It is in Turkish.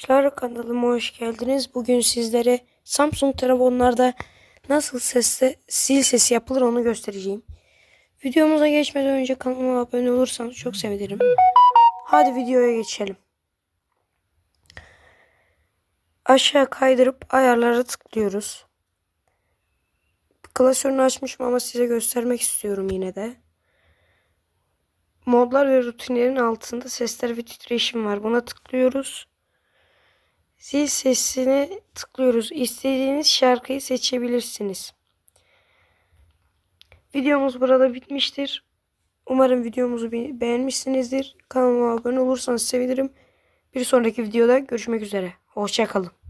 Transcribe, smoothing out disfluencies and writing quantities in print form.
Arkadaşlar kanalıma hoş geldiniz. Bugün sizlere Samsung telefonlarda nasıl sil sesi yapılır onu göstereceğim. Videomuza geçmeden önce kanalıma abone olursanız çok sevinirim. Hadi videoya geçelim. Aşağı kaydırıp ayarlara tıklıyoruz. Klasörünü açmışım ama size göstermek istiyorum yine de. Modlar ve rutinlerin altında sesler ve titreşim var. Buna tıklıyoruz. Zil sesine tıklıyoruz. İstediğiniz şarkıyı seçebilirsiniz. Videomuz burada bitmiştir. Umarım videomuzu beğenmişsinizdir. Kanalıma abone olursanız sevinirim. Bir sonraki videoda görüşmek üzere. Hoşça kalın.